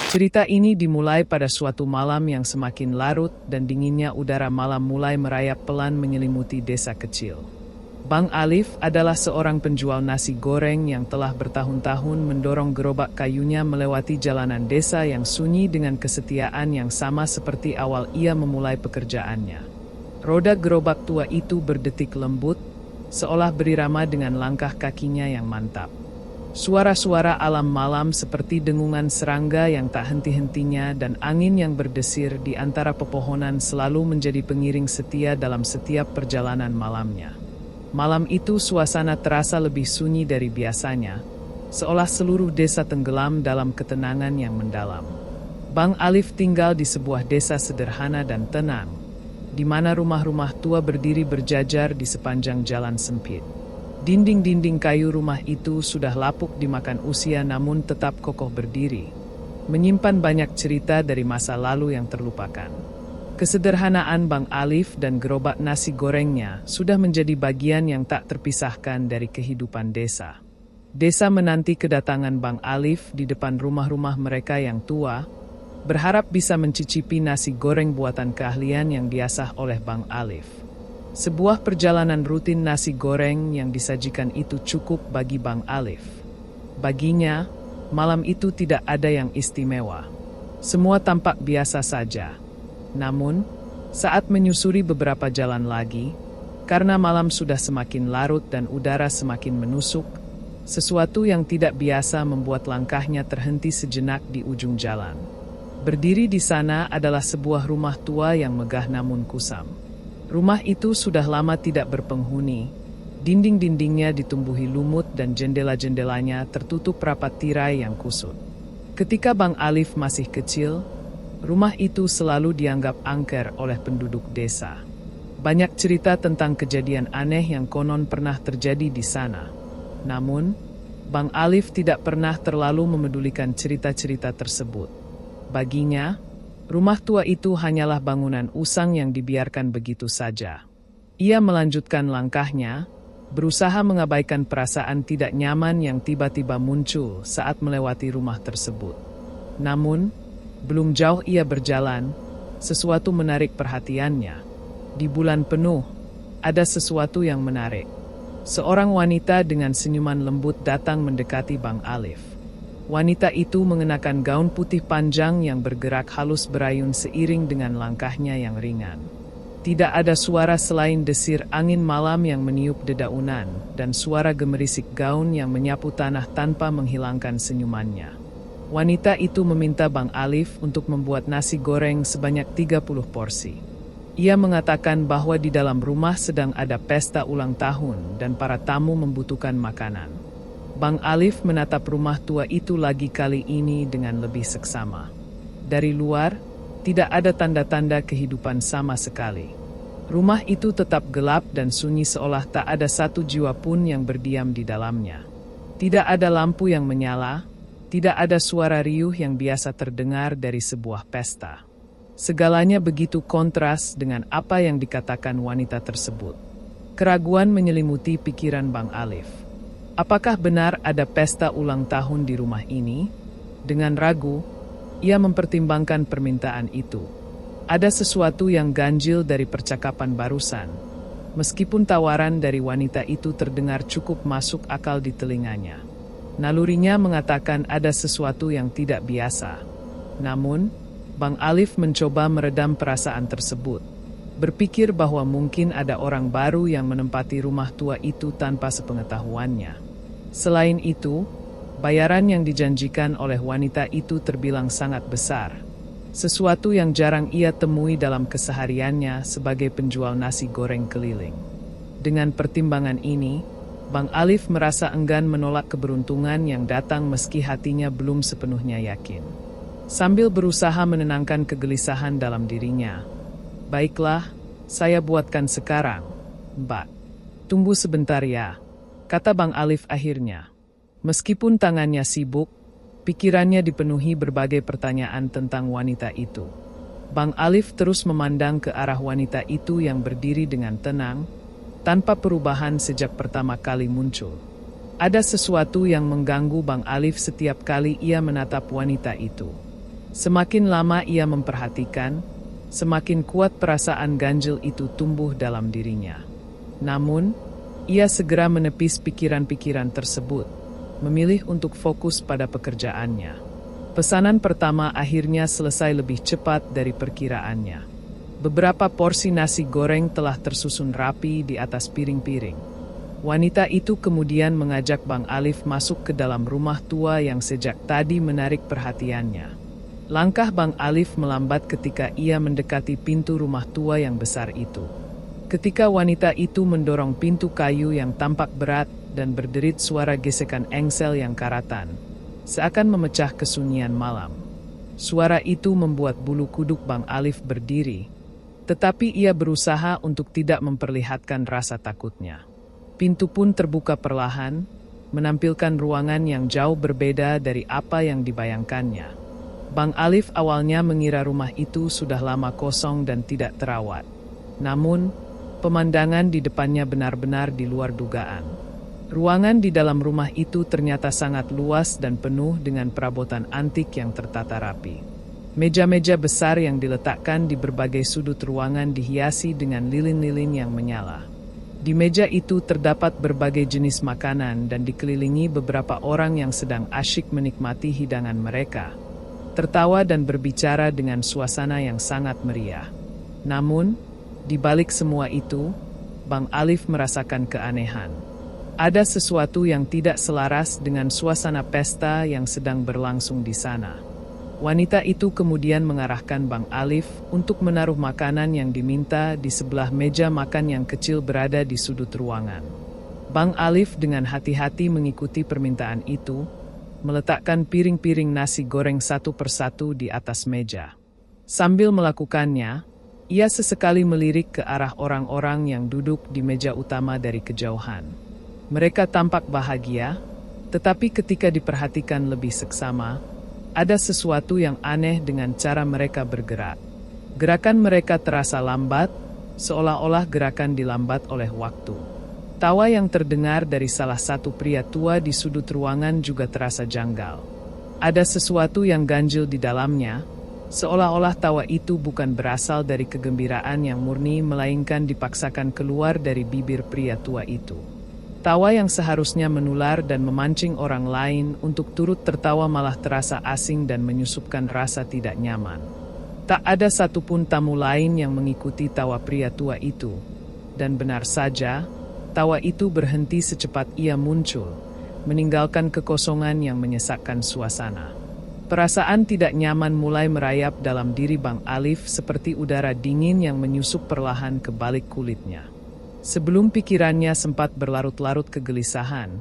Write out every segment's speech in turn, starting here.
Cerita ini dimulai pada suatu malam yang semakin larut dan dinginnya udara malam mulai merayap pelan menyelimuti desa kecil. Bang Alif adalah seorang penjual nasi goreng yang telah bertahun-tahun mendorong gerobak kayunya melewati jalanan desa yang sunyi dengan kesetiaan yang sama seperti awal ia memulai pekerjaannya. Roda gerobak tua itu berdetik lembut, seolah berirama dengan langkah kakinya yang mantap. Suara-suara alam malam seperti dengungan serangga yang tak henti-hentinya dan angin yang berdesir di antara pepohonan selalu menjadi pengiring setia dalam setiap perjalanan malamnya. Malam itu suasana terasa lebih sunyi dari biasanya, seolah seluruh desa tenggelam dalam ketenangan yang mendalam. Bang Alif tinggal di sebuah desa sederhana dan tenang, di mana rumah-rumah tua berdiri berjajar di sepanjang jalan sempit. Dinding-dinding kayu rumah itu sudah lapuk dimakan usia namun tetap kokoh berdiri, menyimpan banyak cerita dari masa lalu yang terlupakan. Kesederhanaan Bang Alif dan gerobak nasi gorengnya sudah menjadi bagian yang tak terpisahkan dari kehidupan desa. Desa menanti kedatangan Bang Alif di depan rumah-rumah mereka yang tua, berharap bisa mencicipi nasi goreng buatan keahlian yang diasah oleh Bang Alif. Sebuah perjalanan rutin nasi goreng yang disajikan itu cukup bagi Bang Alif. Baginya, malam itu tidak ada yang istimewa. Semua tampak biasa saja. Namun, saat menyusuri beberapa jalan lagi, karena malam sudah semakin larut dan udara semakin menusuk, sesuatu yang tidak biasa membuat langkahnya terhenti sejenak di ujung jalan. Berdiri di sana adalah sebuah rumah tua yang megah namun kusam. Rumah itu sudah lama tidak berpenghuni, dinding-dindingnya ditumbuhi lumut dan jendela-jendelanya tertutup rapat tirai yang kusut. Ketika Bang Alif masih kecil, rumah itu selalu dianggap angker oleh penduduk desa. Banyak cerita tentang kejadian aneh yang konon pernah terjadi di sana. Namun, Bang Alif tidak pernah terlalu memedulikan cerita-cerita tersebut. Baginya, rumah tua itu hanyalah bangunan usang yang dibiarkan begitu saja. Ia melanjutkan langkahnya, berusaha mengabaikan perasaan tidak nyaman yang tiba-tiba muncul saat melewati rumah tersebut. Namun, belum jauh ia berjalan, sesuatu menarik perhatiannya. Di bulan penuh, ada sesuatu yang menarik. Seorang wanita dengan senyuman lembut datang mendekati Bang Alif. Wanita itu mengenakan gaun putih panjang yang bergerak halus berayun seiring dengan langkahnya yang ringan. Tidak ada suara selain desir angin malam yang meniup dedaunan dan suara gemerisik gaun yang menyapu tanah tanpa menghilangkan senyumannya. Wanita itu meminta Bang Alif untuk membuat nasi goreng sebanyak 30 porsi. Ia mengatakan bahwa di dalam rumah sedang ada pesta ulang tahun dan para tamu membutuhkan makanan. Bang Alif menatap rumah tua itu lagi kali ini dengan lebih seksama. Dari luar, tidak ada tanda-tanda kehidupan sama sekali. Rumah itu tetap gelap dan sunyi seolah tak ada satu jiwa pun yang berdiam di dalamnya. Tidak ada lampu yang menyala, tidak ada suara riuh yang biasa terdengar dari sebuah pesta. Segalanya begitu kontras dengan apa yang dikatakan wanita tersebut. Keraguan menyelimuti pikiran Bang Alif. Apakah benar ada pesta ulang tahun di rumah ini? Dengan ragu, ia mempertimbangkan permintaan itu. Ada sesuatu yang ganjil dari percakapan barusan. Meskipun tawaran dari wanita itu terdengar cukup masuk akal di telinganya. Nalurinya mengatakan ada sesuatu yang tidak biasa. Namun, Bang Alif mencoba meredam perasaan tersebut. Berpikir bahwa mungkin ada orang baru yang menempati rumah tua itu tanpa sepengetahuannya. Selain itu, bayaran yang dijanjikan oleh wanita itu terbilang sangat besar. Sesuatu yang jarang ia temui dalam kesehariannya sebagai penjual nasi goreng keliling. Dengan pertimbangan ini, Bang Alif merasa enggan menolak keberuntungan yang datang meski hatinya belum sepenuhnya yakin. Sambil berusaha menenangkan kegelisahan dalam dirinya, "Baiklah, saya buatkan sekarang, Mbak. Tunggu sebentar ya," kata Bang Alif akhirnya. Meskipun tangannya sibuk, pikirannya dipenuhi berbagai pertanyaan tentang wanita itu. Bang Alif terus memandang ke arah wanita itu yang berdiri dengan tenang, tanpa perubahan sejak pertama kali muncul. Ada sesuatu yang mengganggu Bang Alif setiap kali ia menatap wanita itu. Semakin lama ia memperhatikan, semakin kuat perasaan ganjil itu tumbuh dalam dirinya. Namun, ia segera menepis pikiran-pikiran tersebut, memilih untuk fokus pada pekerjaannya. Pesanan pertama akhirnya selesai lebih cepat dari perkiraannya. Beberapa porsi nasi goreng telah tersusun rapi di atas piring-piring. Wanita itu kemudian mengajak Bang Alif masuk ke dalam rumah tua yang sejak tadi menarik perhatiannya. Langkah Bang Alif melambat ketika ia mendekati pintu rumah tua yang besar itu. Ketika wanita itu mendorong pintu kayu yang tampak berat dan berderit suara gesekan engsel yang karatan, seakan memecah kesunyian malam. Suara itu membuat bulu kuduk Bang Alif berdiri, tetapi ia berusaha untuk tidak memperlihatkan rasa takutnya. Pintu pun terbuka perlahan, menampilkan ruangan yang jauh berbeda dari apa yang dibayangkannya. Bang Alif awalnya mengira rumah itu sudah lama kosong dan tidak terawat. Namun, pemandangan di depannya benar-benar di luar dugaan. Ruangan di dalam rumah itu ternyata sangat luas dan penuh dengan perabotan antik yang tertata rapi. Meja-meja besar yang diletakkan di berbagai sudut ruangan dihiasi dengan lilin-lilin yang menyala. Di meja itu terdapat berbagai jenis makanan dan dikelilingi beberapa orang yang sedang asyik menikmati hidangan mereka, tertawa dan berbicara dengan suasana yang sangat meriah. Namun, di balik semua itu, Bang Alif merasakan keanehan. Ada sesuatu yang tidak selaras dengan suasana pesta yang sedang berlangsung di sana. Wanita itu kemudian mengarahkan Bang Alif untuk menaruh makanan yang diminta di sebelah meja makan yang kecil berada di sudut ruangan. Bang Alif dengan hati-hati mengikuti permintaan itu, meletakkan piring-piring nasi goreng satu persatu di atas meja. Sambil melakukannya, ia sesekali melirik ke arah orang-orang yang duduk di meja utama dari kejauhan. Mereka tampak bahagia, tetapi ketika diperhatikan lebih seksama, ada sesuatu yang aneh dengan cara mereka bergerak. Gerakan mereka terasa lambat, seolah-olah gerakan dilambat oleh waktu. Tawa yang terdengar dari salah satu pria tua di sudut ruangan juga terasa janggal. Ada sesuatu yang ganjil di dalamnya, seolah-olah tawa itu bukan berasal dari kegembiraan yang murni melainkan dipaksakan keluar dari bibir pria tua itu. Tawa yang seharusnya menular dan memancing orang lain untuk turut tertawa malah terasa asing dan menyusupkan rasa tidak nyaman. Tak ada satupun tamu lain yang mengikuti tawa pria tua itu. Dan benar saja, tawa itu berhenti secepat ia muncul, meninggalkan kekosongan yang menyesakkan suasana. Perasaan tidak nyaman mulai merayap dalam diri Bang Alif seperti udara dingin yang menyusup perlahan ke balik kulitnya. Sebelum pikirannya sempat berlarut-larut kegelisahan,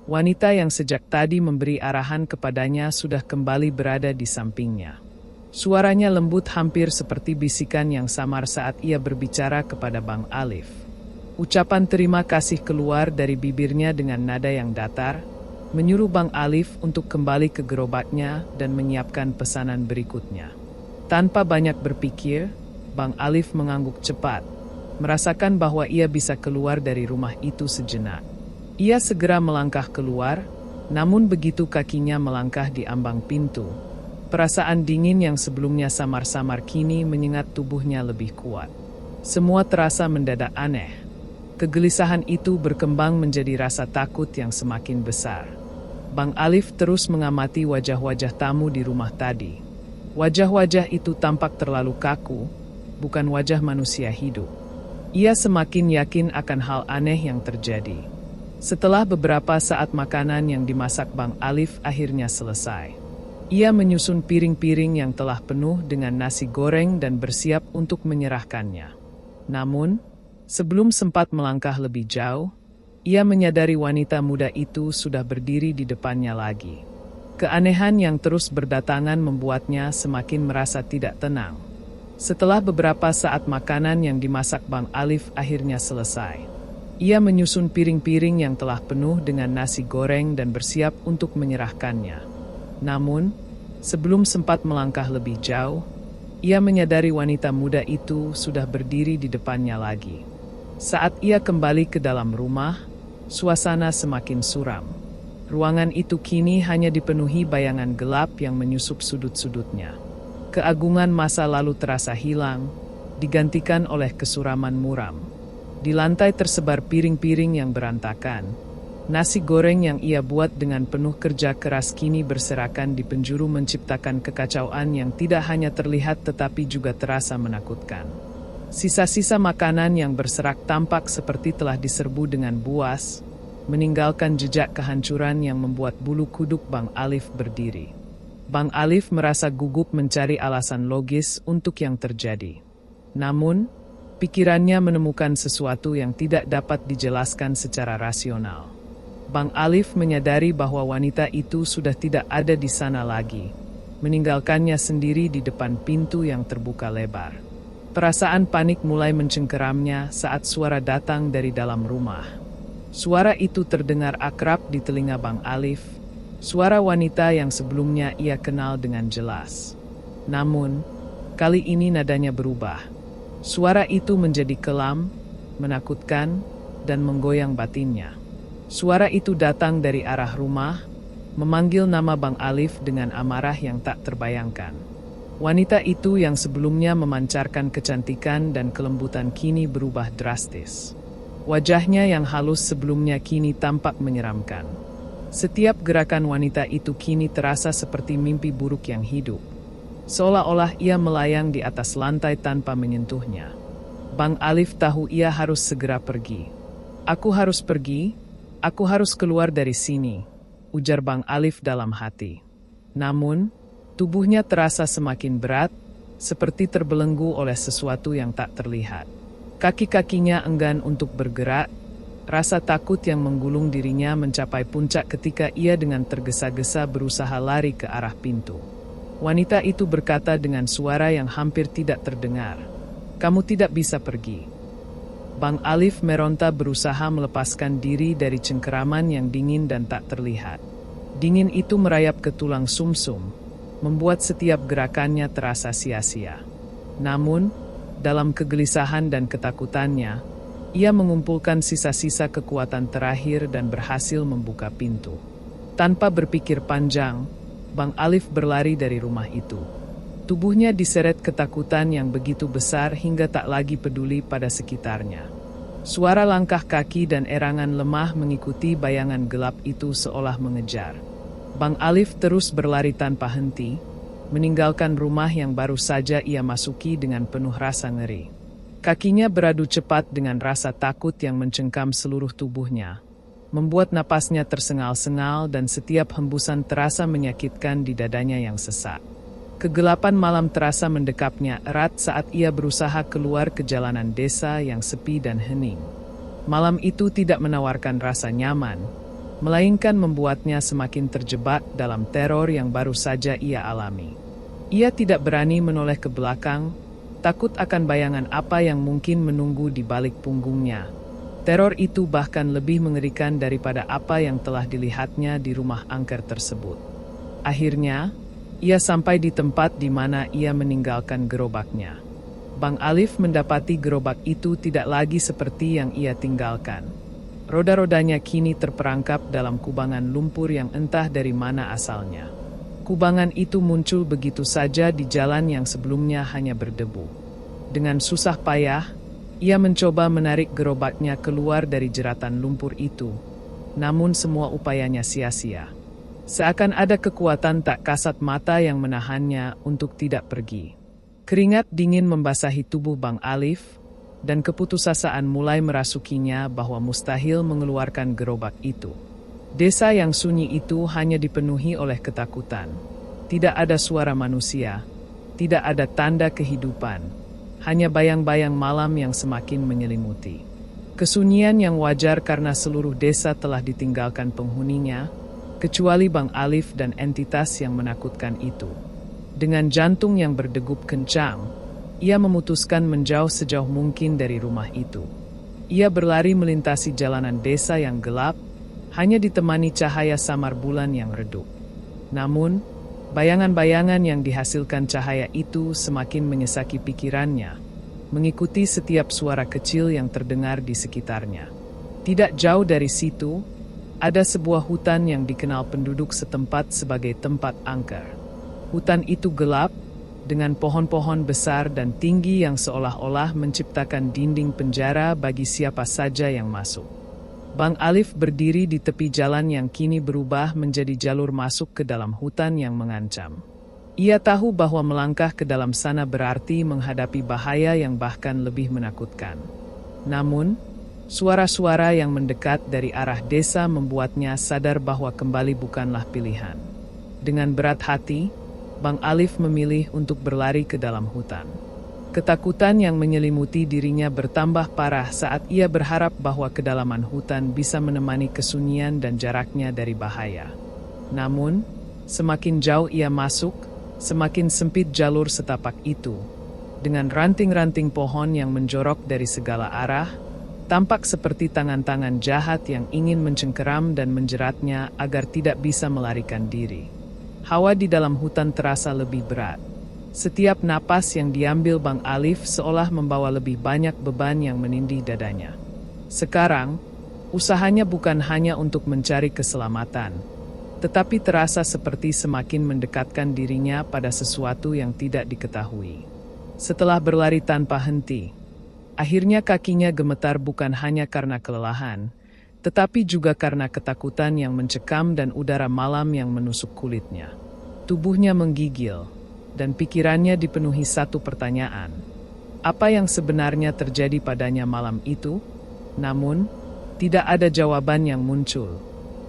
wanita yang sejak tadi memberi arahan kepadanya sudah kembali berada di sampingnya. Suaranya lembut hampir seperti bisikan yang samar saat ia berbicara kepada Bang Alif. Ucapan terima kasih keluar dari bibirnya dengan nada yang datar, menyuruh Bang Alif untuk kembali ke gerobaknya dan menyiapkan pesanan berikutnya. Tanpa banyak berpikir, Bang Alif mengangguk cepat, merasakan bahwa ia bisa keluar dari rumah itu sejenak. Ia segera melangkah keluar, namun begitu kakinya melangkah di ambang pintu, perasaan dingin yang sebelumnya samar-samar kini menyengat tubuhnya lebih kuat. Semua terasa mendadak aneh. Kegelisahan itu berkembang menjadi rasa takut yang semakin besar. Bang Alif terus mengamati wajah-wajah tamu di rumah tadi. Wajah-wajah itu tampak terlalu kaku, bukan wajah manusia hidup. Ia semakin yakin akan hal aneh yang terjadi. Setelah beberapa saat makanan yang dimasak Bang Alif akhirnya selesai. Ia menyusun piring-piring yang telah penuh dengan nasi goreng dan bersiap untuk menyerahkannya. Namun, sebelum sempat melangkah lebih jauh, ia menyadari wanita muda itu sudah berdiri di depannya lagi. Keanehan yang terus berdatangan membuatnya semakin merasa tidak tenang. Setelah beberapa saat makanan yang dimasak Bang Alif akhirnya selesai, ia menyusun piring-piring yang telah penuh dengan nasi goreng dan bersiap untuk menyerahkannya. Namun, sebelum sempat melangkah lebih jauh, ia menyadari wanita muda itu sudah berdiri di depannya lagi. Saat ia kembali ke dalam rumah, Suasana semakin suram. Ruangan itu kini hanya dipenuhi bayangan gelap yang menyusup sudut-sudutnya. Keagungan masa lalu terasa hilang, digantikan oleh kesuraman muram. Di lantai tersebar piring-piring yang berantakan. Nasi goreng yang ia buat dengan penuh kerja keras kini berserakan di penjuru menciptakan kekacauan yang tidak hanya terlihat tetapi juga terasa menakutkan. Sisa-sisa makanan yang berserak tampak seperti telah diserbu dengan buas, meninggalkan jejak kehancuran yang membuat bulu kuduk Bang Alif berdiri. Bang Alif merasa gugup mencari alasan logis untuk yang terjadi. Namun, pikirannya menemukan sesuatu yang tidak dapat dijelaskan secara rasional. Bang Alif menyadari bahwa wanita itu sudah tidak ada di sana lagi, meninggalkannya sendiri di depan pintu yang terbuka lebar. Perasaan panik mulai mencengkeramnya saat suara datang dari dalam rumah. Suara itu terdengar akrab di telinga Bang Alif, suara wanita yang sebelumnya ia kenal dengan jelas. Namun, kali ini nadanya berubah. Suara itu menjadi kelam, menakutkan, dan menggoyang batinnya. Suara itu datang dari arah rumah, memanggil nama Bang Alif dengan amarah yang tak terbayangkan. Wanita itu yang sebelumnya memancarkan kecantikan dan kelembutan kini berubah drastis. Wajahnya yang halus sebelumnya kini tampak menyeramkan. Setiap gerakan wanita itu kini terasa seperti mimpi buruk yang hidup. Seolah-olah ia melayang di atas lantai tanpa menyentuhnya. Bang Alif tahu ia harus segera pergi. "Aku harus pergi, aku harus keluar dari sini," ujar Bang Alif dalam hati. Namun, tubuhnya terasa semakin berat, seperti terbelenggu oleh sesuatu yang tak terlihat. Kaki-kakinya enggan untuk bergerak, rasa takut yang menggulung dirinya mencapai puncak ketika ia dengan tergesa-gesa berusaha lari ke arah pintu. Wanita itu berkata dengan suara yang hampir tidak terdengar, "Kamu tidak bisa pergi." Bang Alif meronta berusaha melepaskan diri dari cengkeraman yang dingin dan tak terlihat. Dingin itu merayap ke tulang sumsum, membuat setiap gerakannya terasa sia-sia. Namun, dalam kegelisahan dan ketakutannya, ia mengumpulkan sisa-sisa kekuatan terakhir dan berhasil membuka pintu. Tanpa berpikir panjang, Bang Alif berlari dari rumah itu. Tubuhnya diseret ketakutan yang begitu besar hingga tak lagi peduli pada sekitarnya. Suara langkah kaki dan erangan lemah mengikuti bayangan gelap itu seolah mengejar. Bang Alif terus berlari tanpa henti, meninggalkan rumah yang baru saja ia masuki dengan penuh rasa ngeri. Kakinya beradu cepat dengan rasa takut yang mencengkam seluruh tubuhnya, membuat napasnya tersengal-sengal dan setiap hembusan terasa menyakitkan di dadanya yang sesak. Kegelapan malam terasa mendekapnya erat saat ia berusaha keluar ke jalanan desa yang sepi dan hening. Malam itu tidak menawarkan rasa nyaman, melainkan membuatnya semakin terjebak dalam teror yang baru saja ia alami. Ia tidak berani menoleh ke belakang, takut akan bayangan apa yang mungkin menunggu di balik punggungnya. Teror itu bahkan lebih mengerikan daripada apa yang telah dilihatnya di rumah angker tersebut. Akhirnya, ia sampai di tempat di mana ia meninggalkan gerobaknya. Bang Alif mendapati gerobak itu tidak lagi seperti yang ia tinggalkan. Roda-rodanya kini terperangkap dalam kubangan lumpur yang entah dari mana asalnya. Kubangan itu muncul begitu saja di jalan yang sebelumnya hanya berdebu. Dengan susah payah, ia mencoba menarik gerobaknya keluar dari jeratan lumpur itu. Namun semua upayanya sia-sia. Seakan ada kekuatan tak kasat mata yang menahannya untuk tidak pergi. Keringat dingin membasahi tubuh Bang Alif, dan keputusasaan mulai merasukinya bahwa mustahil mengeluarkan gerobak itu. Desa yang sunyi itu hanya dipenuhi oleh ketakutan. Tidak ada suara manusia, tidak ada tanda kehidupan, hanya bayang-bayang malam yang semakin menyelimuti. Kesunyian yang wajar karena seluruh desa telah ditinggalkan penghuninya, kecuali Bang Alif dan entitas yang menakutkan itu. Dengan jantung yang berdegup kencang, ia memutuskan menjauh sejauh mungkin dari rumah itu. Ia berlari melintasi jalanan desa yang gelap, hanya ditemani cahaya samar bulan yang redup. Namun, bayangan-bayangan yang dihasilkan cahaya itu semakin menyesaki pikirannya, mengikuti setiap suara kecil yang terdengar di sekitarnya. Tidak jauh dari situ, ada sebuah hutan yang dikenal penduduk setempat sebagai tempat angker. Hutan itu gelap, dengan pohon-pohon besar dan tinggi yang seolah-olah menciptakan dinding penjara bagi siapa saja yang masuk. Bang Alif berdiri di tepi jalan yang kini berubah menjadi jalur masuk ke dalam hutan yang mengancam. Ia tahu bahwa melangkah ke dalam sana berarti menghadapi bahaya yang bahkan lebih menakutkan. Namun, suara-suara yang mendekat dari arah desa membuatnya sadar bahwa kembali bukanlah pilihan. Dengan berat hati, Bang Alif memilih untuk berlari ke dalam hutan. Ketakutan yang menyelimuti dirinya bertambah parah saat ia berharap bahwa kedalaman hutan bisa menemani kesunyian dan jaraknya dari bahaya. Namun, semakin jauh ia masuk, semakin sempit jalur setapak itu. Dengan ranting-ranting pohon yang menjorok dari segala arah, tampak seperti tangan-tangan jahat yang ingin mencengkeram dan menjeratnya agar tidak bisa melarikan diri. Hawa di dalam hutan terasa lebih berat. Setiap napas yang diambil Bang Alif seolah membawa lebih banyak beban yang menindih dadanya. Sekarang, usahanya bukan hanya untuk mencari keselamatan, tetapi terasa seperti semakin mendekatkan dirinya pada sesuatu yang tidak diketahui. Setelah berlari tanpa henti, akhirnya kakinya gemetar bukan hanya karena kelelahan, tetapi juga karena ketakutan yang mencekam dan udara malam yang menusuk kulitnya. Tubuhnya menggigil, dan pikirannya dipenuhi satu pertanyaan. Apa yang sebenarnya terjadi padanya malam itu? Namun, tidak ada jawaban yang muncul.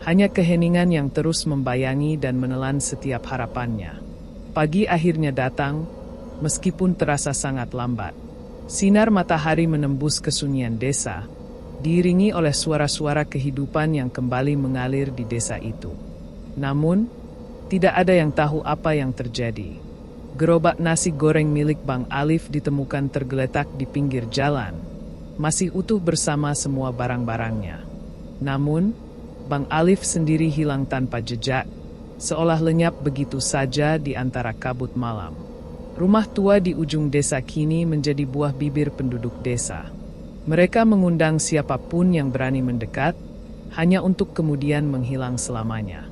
Hanya keheningan yang terus membayangi dan menelan setiap harapannya. Pagi akhirnya datang, meskipun terasa sangat lambat. Sinar matahari menembus kesunyian desa, diiringi oleh suara-suara kehidupan yang kembali mengalir di desa itu. Namun, tidak ada yang tahu apa yang terjadi. Gerobak nasi goreng milik Bang Alif ditemukan tergeletak di pinggir jalan, masih utuh bersama semua barang-barangnya. Namun, Bang Alif sendiri hilang tanpa jejak, seolah lenyap begitu saja di antara kabut malam. Rumah tua di ujung desa kini menjadi buah bibir penduduk desa. Mereka mengundang siapapun yang berani mendekat, hanya untuk kemudian menghilang selamanya.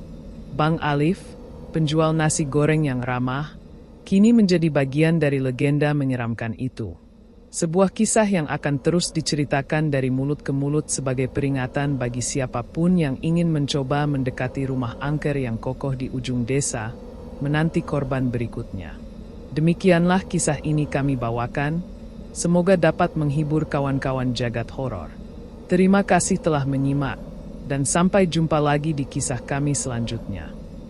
Bang Alif, penjual nasi goreng yang ramah, kini menjadi bagian dari legenda menyeramkan itu. Sebuah kisah yang akan terus diceritakan dari mulut ke mulut sebagai peringatan bagi siapapun yang ingin mencoba mendekati rumah angker yang kokoh di ujung desa, menanti korban berikutnya. Demikianlah kisah ini kami bawakan. Semoga dapat menghibur kawan-kawan jagat horor. Terima kasih telah menyimak, dan sampai jumpa lagi di kisah kami selanjutnya.